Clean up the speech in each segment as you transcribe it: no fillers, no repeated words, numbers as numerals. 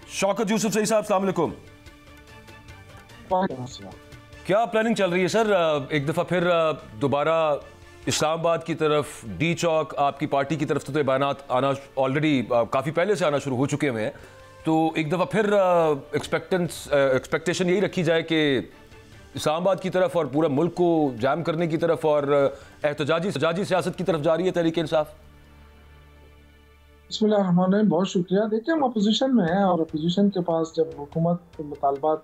शौकत यूसुफ सही साहब, अस्सलाम वालेकुम। क्या प्लानिंग चल रही है सर? एक दफ़ा फिर दोबारा इस्लामाबाद की तरफ, डी चौक, आपकी पार्टी की तरफ से तो बयानात आना ऑलरेडी काफ़ी पहले से आना शुरू हो चुके हुए हैं, तो एक दफ़ा फिर एक्सपेक्टेशन यही रखी जाए कि इस्लामाबाद की तरफ और पूरा मुल्क को जाम करने की तरफ और एहतजाजी सियासत की तरफ जा रही है तहरीक इंसाफ? बिस्मिल्लाहिर्रहमानिर्रहीम, बहुत शुक्रिया। देखिए, हम अपोजिशन में हैं और अपोजिशन के पास जब हुकूमत मुतालबात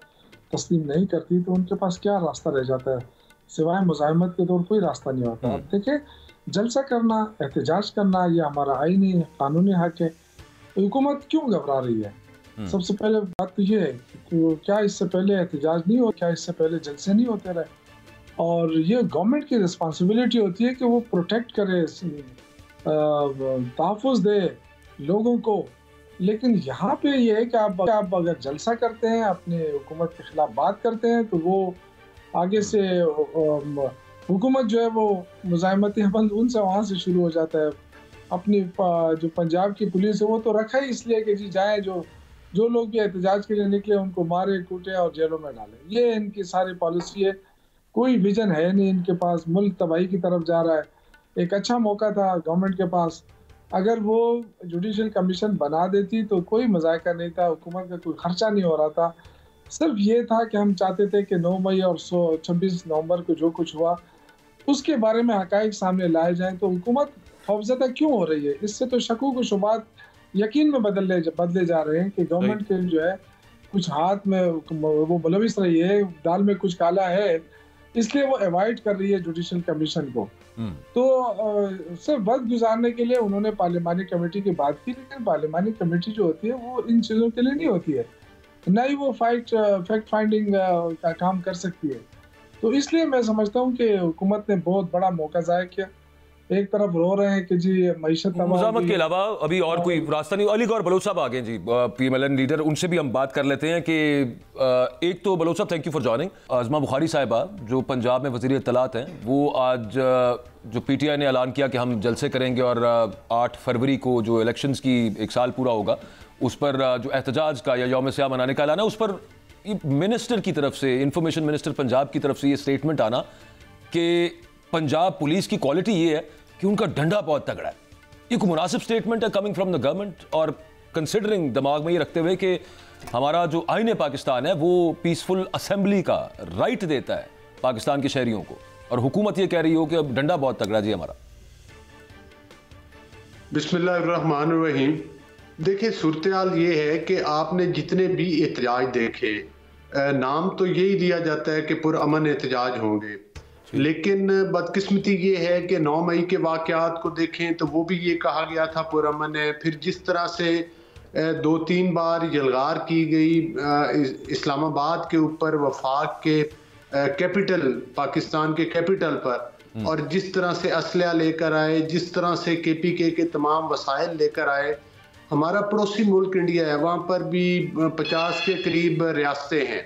तस्लीम नहीं करती तो उनके पास क्या रास्ता रह जाता है, सिवाय मुज़ाहमत के तो और कोई रास्ता नहीं होता। अब देखिए, जलसा करना, एहतजाज करना, ये हमारा आईनी कानूनी हक है। हुकूमत क्यों घबरा रही है? सबसे पहले बात तो ये है कि क्या इससे पहले एहतजाज नहीं हो, क्या इससे पहले जलसे नहीं होते रहे? और ये गवर्नमेंट की रिस्पॉन्सिबिलिटी होती है कि वो प्रोटेक्ट करे, तहफ़्फ़ुज़ दे लोगों को। लेकिन यहाँ पे ये है कि आप अगर जलसा करते हैं, अपने हुकूमत के खिलाफ बात करते हैं, तो वो आगे से हुकूमत जो है वो मुज़ाहमती अमल उनसे वहाँ से शुरू हो जाता है। अपनी जो पंजाब की पुलिस है वो तो रखा ही इसलिए कि जी जाए, जो लोग भी एहतजाज के लिए निकले उनको मारे कूटे और जेलों में डाले। ये इनकी सारी पॉलिसी है। कोई विजन है नहीं इनके पास, मुल्क तबाही की तरफ जा रहा है। एक अच्छा मौका था गवर्नमेंट के पास, अगर वो जुडिशल कमीशन बना देती तो कोई मज़ाक़ा नहीं था, हुकूमत का कोई खर्चा नहीं हो रहा था। सिर्फ ये था कि हम चाहते थे कि 9 मई और 26 नवंबर को जो कुछ हुआ उसके बारे में हक़ाइक़ सामने लाए जाएं। तो हुकूमत खौफज़दा क्यों हो रही है? इससे तो शकूक व शुबात यकीन में बदले जा रहे हैं कि गवर्नमेंट के जो है कुछ हाथ में वो मुलविस रही है, दाल में कुछ काला है, इसलिए वो अवॉइड कर रही है जुडिशल कमीशन को। तो सिर्फ वक्त गुजारने के लिए उन्होंने पार्लिमानी कमेटी की बात की, लेकिन पार्लिमानी कमेटी जो होती है वो इन चीज़ों के लिए नहीं होती है, ना ही वो फैक्ट फाइंडिंग का काम कर सकती है। तो इसलिए मैं समझता हूँ कि हुकूमत ने बहुत बड़ा मौका ज़ाया किया। एक तरफ रो रहे हैं कि जी मईशत मुज़ाहमत के अलावा अभी और कोई रास्ता नहीं। अली गौर बलोच साहब आ गए जी, PMLN लीडर, उनसे भी हम बात कर लेते हैं कि एक तो बलोच साहब, थैंक यू फॉर जॉइनिंग। आज़मा बुखारी साहिबा जो पंजाब में वज़ीर इत्तलात हैं, वो आज जो PTI ने ऐलान किया कि हम जलसे करेंगे और 8 फरवरी को जो इलेक्शंस की 1 साल पूरा होगा उस पर जो एहतजाज का या यौम सियाह मनाने का ऐलान है, उस पर मिनिस्टर की तरफ से, इंफॉर्मेशन मिनिस्टर पंजाब की तरफ से ये स्टेटमेंट आना कि पंजाब पुलिस की क्वालिटी ये है कि उनका डंडा बहुत तगड़ा है। ये कोई मुनासिब स्टेटमेंट है कमिंग फ्रॉम द गवर्नमेंट, और कंसिडरिंग दिमाग में ये रखते हुए कि हमारा जो आईन पाकिस्तान है वो पीसफुल असेंबली का राइट देता है पाकिस्तान के शहरियों को, और हुकूमत ये कह रही हो कि अब डंडा बहुत तगड़ा जी हमारा। बिस्मिल्लाहिर्रहमानिर्रहीम। देखिए, सूरत-ए-हाल ये है कि आपने जितने भी एहतजाज देखे, नाम तो यही दिया जाता है कि पुरअमन एहतजाज होंगे, लेकिन बदकिस्मती ये है कि 9 मई के वाक़यात को देखें तो वो भी ये कहा गया था पुरअमन है। फिर जिस तरह से 2-3 बार यलगार की गई इस्लामाबाद के ऊपर, वफाक के कैपिटल, पाकिस्तान के कैपिटल पर, और जिस तरह से असलहा लेकर आए, जिस तरह से KPK के तमाम वसाइल लेकर आए। हमारा पड़ोसी मुल्क इंडिया है, वहाँ पर भी 50 के करीब रियासतें हैं,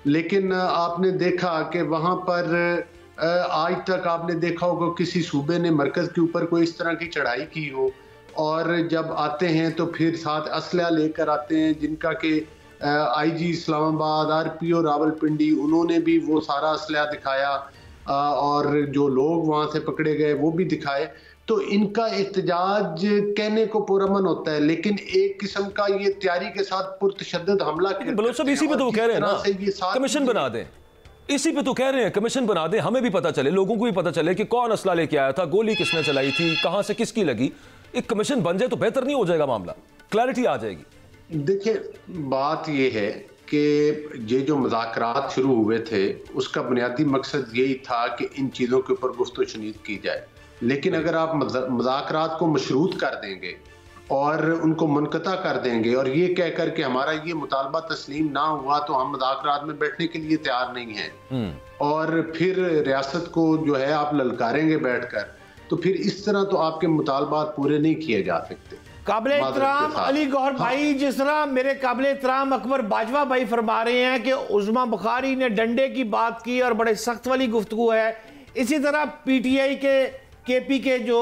लेकिन आपने देखा कि वहाँ पर आज तक आपने देखा होगा किसी सूबे ने मरकज़ के ऊपर कोई इस तरह की चढ़ाई की हो, और जब आते हैं तो फिर साथ असलहा लेकर आते हैं, जिनका कि IG इस्लामाबाद, RPO रावलपिंडी, उन्होंने भी वो सारा असलहा दिखाया, और जो लोग वहाँ से पकड़े गए वो भी दिखाए। तो इनका एहतजाज कहने को पुरअमन होता है, लेकिन एक किस्म का ये तैयारी के साथ पुरतशद्दद हमला करते हैं। इसी पे तो वो कह रहे हैं ना, कमीशन बना दें। इसी पे तो कह रहे हैं कमीशन बना दे, हमें भी पता चले, लोगों को भी पता चले कि कौन असला लेके आया था, गोली किसने चलाई थी, कहां से किसकी लगी। एक कमीशन बन जाए तो बेहतर नहीं हो जाएगा मामला, क्लैरिटी आ जाएगी। देखिए, बात यह है कि ये जो मुज़ाकरात शुरू हुए थे उसका बुनियादी मकसद यही था कि इन चीज़ों के ऊपर गुफ्तगू शनीद की जाए, लेकिन अगर आप मुज़ाकरात को मशरूत कर देंगे और उनको मुनक़ता कर देंगे और ये कह कर के हमारा ये मुतालबा तस्लीम ना हुआ तो हम मुज़ाकरात में बैठने के लिए तैयार नहीं हैं, और फिर रियासत को जो है आप ललकारेंगे बैठकर, तो फिर इस तरह तो आपके मुतालबात पूरे नहीं किए जा सकते। काबिल एहतराम अली गौहर भाई, जिस तरह मेरे काबिल एहतराम अकबर बाजवा भाई फरमा रहे हैं कि उज़्मा बुखारी ने डंडे की बात की और बड़े सख्त वाली गुफ्तगू है, इसी तरह PTI के KP के जो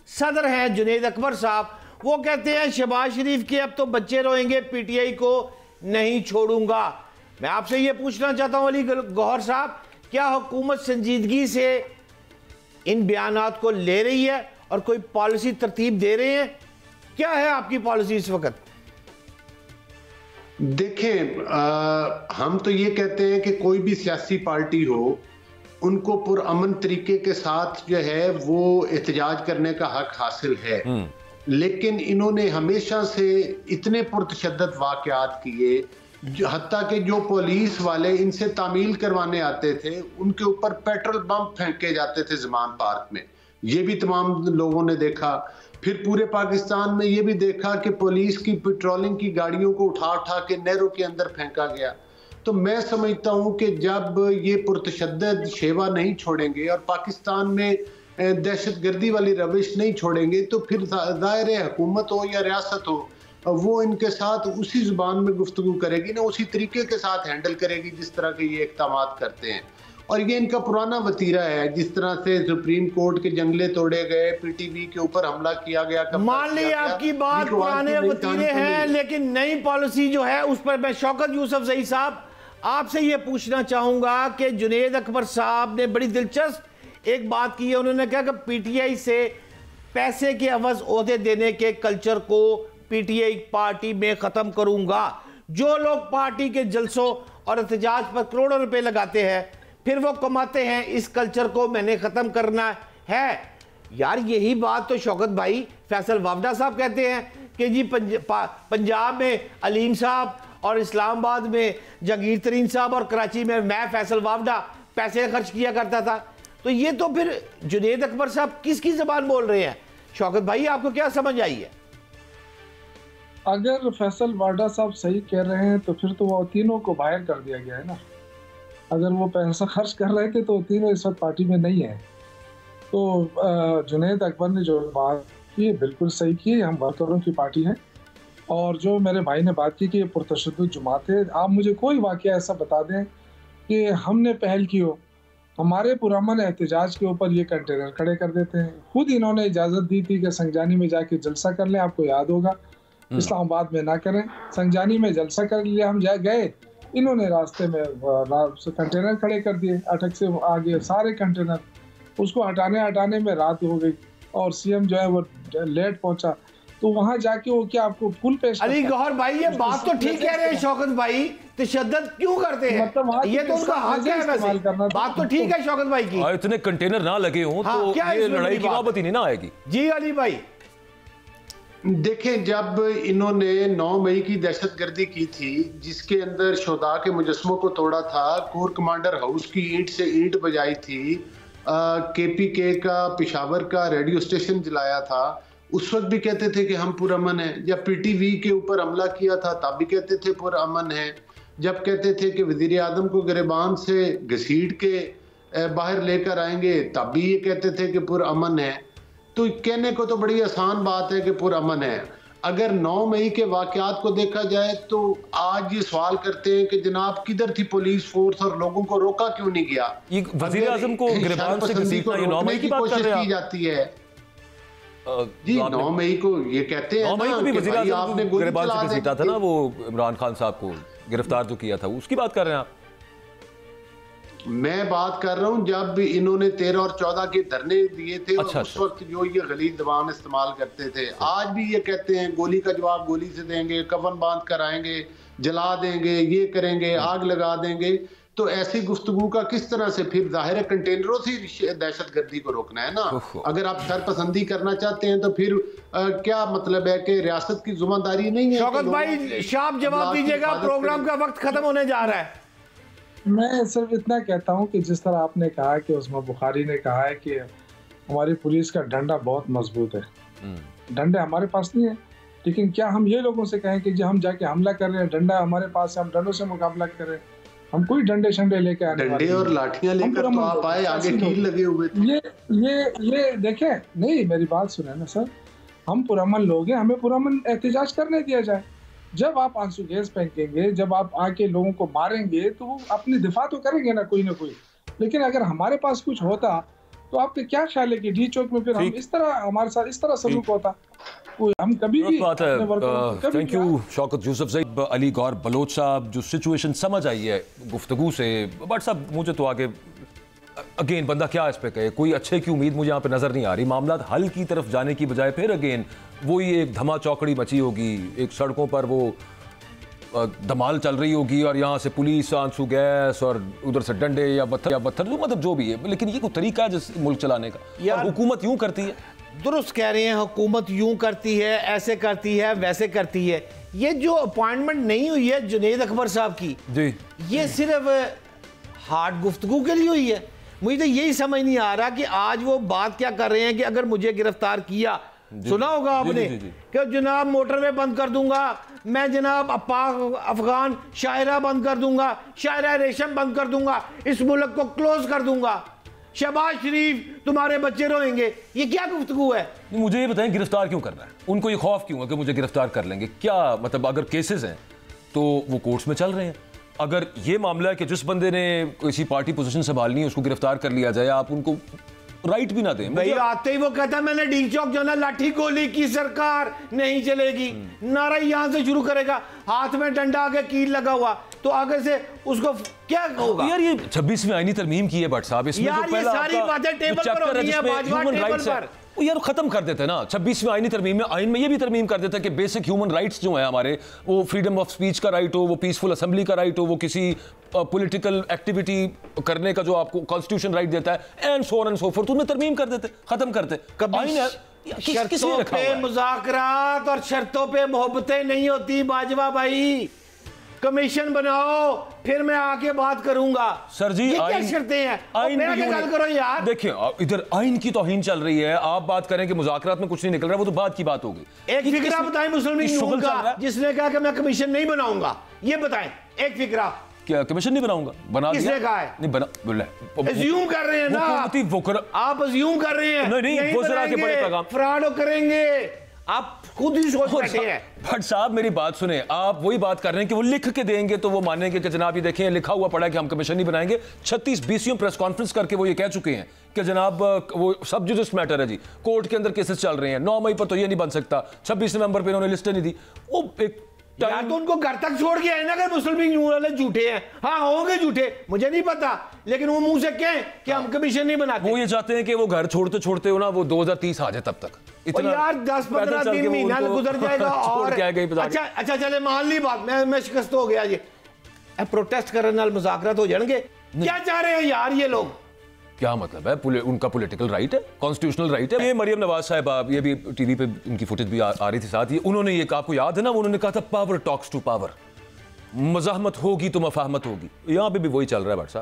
सदर हैं जुनैद अकबर साहब, वो कहते हैं शहबाज शरीफ के अब तो बच्चे रोएंगे PTI को नहीं छोड़ूंगा। मैं आपसे ये पूछना चाहता हूं अली गौहर साहब, क्या हुकूमत संजीदगी से इन बयानात को ले रही है और कोई पॉलिसी तरतीब दे रहे हैं? क्या है आपकी पॉलिसी इस वक्त? देखें, हम तो ये कहते हैं कि कोई भी सियासी पार्टी हो, उनको पुरअमन तरीके के साथ जो है वो एहतजाज करने का हक हासिल है। लेकिन इन्होंने हमेशा से इतने पुरतशद्दद वाक़यात किए, हत्ता कि जो पुलिस वाले इनसे तामील करवाने आते थे उनके ऊपर पेट्रोल बम फेंके जाते थे ज़मान पार्क में। ये भी तमाम लोगों ने देखा। फिर पूरे पाकिस्तान में ये भी देखा कि पुलिस की पेट्रोलिंग की गाड़ियों को उठा उठा के नहरों के अंदर फेंका गया। तो मैं समझता हूँ कि जब ये पुरतशद्दद शेवा नहीं छोड़ेंगे और पाकिस्तान में दहशतगर्दी वाली रविश नहीं छोड़ेंगे, तो फिर ज़ाहिर है हुकूमत हो या रियासत हो, वो इनके साथ उसी जुबान में गुफ्तगू करेगी ना, उसी तरीके के साथ हैंडल करेगी जिस तरह के ये इक़दामात करते हैं। और ये इनका पुराना वतीरा है। जिस तरह से सुप्रीम कोर्ट के जंगले तोड़े गए, पीटीवी के ऊपर हमला किया गया, मान ली आपकी बात पुराने वतीरे हैं, लेकिन नई पॉलिसी जो है उस पर मैं शौकत यूसुफजई साहब आपसे ये पूछना चाहूंगा कि जुनेद अकबर साहब ने बड़ी दिलचस्प एक बात की है। उन्होंने कहा कि पीटीआई से पैसे के अवज ओहदे देने के कल्चर को पीटीआई पार्टी में खत्म करूंगा। जो लोग पार्टी के जलसों और एहतजाज पर करोड़ों रुपए लगाते हैं, फिर वो कमाते हैं, इस कल्चर को मैंने खत्म करना है। यार यही बात तो शौकत भाई फैसल वावडा साहब कहते हैं कि जी पंजाब में अलीम साहब और इस्लामाबाद में जहांगीर तरीन साहब और कराची में मैं फैसल वावडा पैसे खर्च किया करता था। तो ये तो फिर जुनेद अकबर साहब किसकी जबान बोल रहे हैं? शौकत भाई आपको क्या समझ आई है? अगर फैसल वाडा साहब सही कह रहे हैं तो फिर तो वो तीनों को बाहर कर दिया गया है ना। अगर वो पैसा खर्च कर रहे थे तो तीनों इस वक्त पार्टी में नहीं है। तो जुनेद अकबर ने जो बात की बिल्कुल सही की। हम वर्करों की पार्टी है। और जो मेरे भाई ने बात की कि ये पुरतशद्दुद जमात है, आप मुझे कोई वाक़या ऐसा बता दें कि हमने पहल की हो। हमारे पुरअमन एहतजाज के ऊपर ये कंटेनर खड़े कर देते हैं। खुद इन्होंने इजाज़त दी थी कि संगजानी में जाके जलसा कर लें, आपको याद होगा, इस्लामाबाद में ना करें, संगजानी में जलसा कर लिया। हम गए, इन्होंने रास्ते में कंटेनर खड़े कर दिए, अटक से आगे सारे कंटेनर। उसको हटाने में रात हो गई और सीएम जो है वो लेट पहुंचा। तो वहां जाके वो क्या आपको फुल पेश अली गौहर भाई ये बात तो ठीक कह रहे हैं शौकत भाई, तशद्दुद क्यों करते हैं? मतलब ये तो उनका हक है। वैसे बात तो ठीक है शौकत भाई की। इतने कंटेनर ना लगे हों तो ये लड़ाई की नौबत ही नहीं ना आएगी। जी अली भाई देखें, जब इन्होंने 9 मई की दहशतगर्दी की थी जिसके अंदर शोदा के मुजस्मों को तोड़ा था, कोर कमांडर हाउस की ईंट से ईंट बजाई थी, केपीके का पेशावर का रेडियो स्टेशन जलाया था, उस वक्त भी कहते थे कि हम पुरअमन हैं। जब पीटीवी के ऊपर हमला किया था तब भी कहते थे पुरअमन है। जब कहते थे कि वजीर आजम को गिरबान से घसीट के बाहर लेकर आएंगे तब भी ये कहते थे कि पुरअमन है। तो कहने को तो बड़ी आसान बात है कि पुरअमन है। अगर 9 मई के वाकयात को देखा जाए तो आज ये सवाल करते हैं कि जनाब किधर थी पुलिस फोर्स और लोगों को रोका क्यों नहीं गया? वजीर आजम को गिरबान से घसीटना ये 9 मई की बात कर रहे हैं की जाती है। जी 9 मई को ये कहते हैं 9 मई को भी वजीर आजम ने गिरबान से घसीटा था ना, वो इमरान खान साहब को गिरफ्तार जो किया था, उसकी बात कर रहे हैं आप? मैं बात कर रहा हूं जब इन्होंने 13 और 14 के धरने दिए थे। अच्छा, उस वक्त जो ये गलीज जबान इस्तेमाल करते थे। आज भी ये कहते हैं गोली का जवाब गोली से देंगे, कफन बांध कर आएंगे, जला देंगे, ये करेंगे, आग लगा देंगे। तो ऐसी गुफ्तगू का किस तरह से फिर जाहिर है कंटेनरों से दहशतगर्दी को रोकना है ना। अगर आप शरपसंदी करना चाहते हैं तो फिर क्या मतलब है कि रियासत की जिम्मेदारी नहीं है? शौकत भाई शाप जवाब दीजिएगा, प्रोग्राम का वक्त खत्म होने जा रहा है। मैं सिर्फ इतना कहता हूं कि जिस तरह आपने कहा कि उस्मा बुखारी ने कहा है कि हमारी पुलिस का डंडा बहुत मजबूत है, डंडे हमारे पास नहीं है, लेकिन क्या हम ये लोगों से कहें कि जो हम जाके हमला कर रहे हैं, डंडा हमारे पास है, हम डंडों से मुकाबला करें? हम कोई डंडे शंडे लेके आने वाले डंडे और लाठियां लेकर तो आप आए, आगे कील लगे हुए थे। ये देखें, नहीं मेरी बात सुने ना सर, हम पुरअमन लोग हैं, हमें पुरअमन एहतजाज करने दिया जाए। जब आप आंसू गैस फेंकेंगे, जब आप आके लोगों को मारेंगे तो वो अपनी दिफा तो करेंगे ना कोई। लेकिन अगर हमारे पास कुछ होता तो आपके क्या ख्याल है कि डी चौक में फिर हम इस तरह हमारे साथ इस तरह सलूक होता? हम कभी भी बात है। Thank you Shaukat Yousafzai. अली गौहर बलोच साहब, जो सिचुएशन समझ आई है गुफ्तगू से, बट साहब मुझे तो आगे अगेन बंदा क्या इस पे कहे, कोई अच्छे की उम्मीद मुझे यहाँ पे नजर नहीं आ रही। मामला हल की तरफ जाने की बजाय फिर अगेन वही एक धमा चौकड़ी मची होगी, एक सड़कों पर वो धमाल चल रही होगी और यहाँ से पुलिस, आंसू गैस और उधर से डंडे या पत्थर जो मतलब जो भी है। लेकिन ये कोई तरीका है जिस मुल्क चलाने का, और हुकूमत यूं करती है। दुरुस्त कह रहे हैं, हुकूमत यूं करती है, ऐसे करती है, वैसे करती है। ये जो अपॉइंटमेंट नहीं हुई है जुनैद अकबर साहब की जी, ये सिर्फ हार्ड गुफ्तगू के लिए हुई है। मुझे तो यही समझ नहीं आ रहा कि आज वो बात क्या कर रहे हैं कि अगर मुझे गिरफ्तार किया, सुना होगा आपने कि जनाब मोटरवे बंद कर दूंगा, मैं जनाब अफगान शायरा बंद कर दूंगा, शायरा रेशम बंद कर दूंगा, इस मुल्क को क्लोज कर दूंगा, शहबाज शरीफ तुम्हारे बच्चे रोएंगे। ये क्या गुफ्तगू है? मुझे ये बताएं गिरफ्तार क्यों कर रहा है? उनको ये खौफ क्यों है कि मुझे गिरफ्तार कर लेंगे? क्या मतलब अगर केसेस हैं तो वो कोर्ट्स में चल रहे हैं। अगर ये मामला है कि जिस बंदे ने किसी पार्टी पोजीशन संभालनी है उसको गिरफ्तार कर लिया जाए, आप उनको राइट भी ना दें। भाई आते ही वो कहता है मैंने डी चौक जो ना लाठी गोली की सरकार नहीं चलेगी, नारा यहां से शुरू करेगा, हाथ में डंडा आगे कील लगा हुआ, तो आगे से उसको क्या होगा? यार ये 26वीं आईनी तरमीम की है भट्ट साहब, इसमें यार जो पहला सारी बातें टेबल पर होनी है, बाजवा टेबल पर। वो यार खत्म कर देते हैं ना 26वीं आईनी तरमीम में। आइन में ये भी तरमीम कर देता है कि बेसिक ह्यूमन राइट्स जो है हमारे, वो फ्रीडम ऑफ स्पीच का राइट हो, वो पीसफुल असेंबली का राइट हो, वो किसी पॉलिटिकल एक्टिविटी करने का जो आपको कॉन्स्टिट्यूशन राइट देता है, and so on and so fourth, उनमें तरमीम कर देते, खत्म करते। शर्तों पे मुज़ाकरात और शर्तों पे मोहब्बतें नहीं होती बाजवा भाई। कमीशन बनाओ फिर मैं आके बात करूंगा। सर जी, ये क्या शर्तें हैं? मेरा क्या गल करो यार। देखिए इधर आइन की तौहीन चल रही है, आप बात करें कि मुज़ाकरात में कुछ नहीं निकल रहा, वो तो बात की बात होगी। एक फिक्रा बताएं मुस्लिम लीग नून का जिसने कहा कि मैं कमीशन नहीं बनाऊंगा, ये बताएं एक फिक्रा। क्या कमीशन नहीं बनाऊंगा? बना किसने कहा है? नहीं बना, बोला अज्यूम कर रहे हैं ना आप, अज्यूम कर रहे हैं। नहीं वो जरा के बड़े पैगाम फ्रॉड करेंगे, आप खुद ही सोच बैठे हैं। भट्ट साहब मेरी बात सुने, आप वही बात कर रहे हैं कि वो लिख के देंगे तो वो मानेंगे कि जनाब ये देखें लिखा हुआ पड़ा है कि हम कमीशन नहीं बनाएंगे। 36 BCM प्रेस कॉन्फ्रेंस करके वो ये कह चुके हैं कि जनाब वो सब जुडिस मैटर है जी, कोर्ट के अंदर केसेस चल रहे हैं, 9 मई पर तो ये नहीं बन सकता, 26 नवंबर पर इन्होंने लिस्टें नहीं दी। वो एक या तो उनको घर तक छोड़ के आए ना, अगर मुस्लिम लीग नून वाले झूठे हैं, हाँ होंगे झूठे, मुझे नहीं पता, लेकिन वो मुंह से कहें कि हम कमीशन नहीं बनाते। वो ये चाहते हैं कि वो घर छोड़ते छोड़ते हो ना वो 2030 आ जाए, तब तक इतना यार 10-15 दिन महीना गुजर जाएगा और अच्छा चले मान ली बात, मैं शिकस्त हो गया। ये प्रोटेस्ट करने नाल मुज़ाकरात हो जाएंगे, क्या चाह रहे हैं यार ये लोग? क्या मतलब है? उनका पॉलिटिकल राइट है, कॉन्स्टिट्यूशनल राइट है। ये मरियम नवाज साहब, ये भी टीवी पे उनकी फुटेज भी आ रही थी साथ, ये उन्होंने ये आपको याद है ना, उन्होंने कहा था पावर टॉक्स टू पावर, मज़ाहमत होगी तो मफाहमत होगी। यहाँ पे भी वही चल रहा है भट्ट साहब।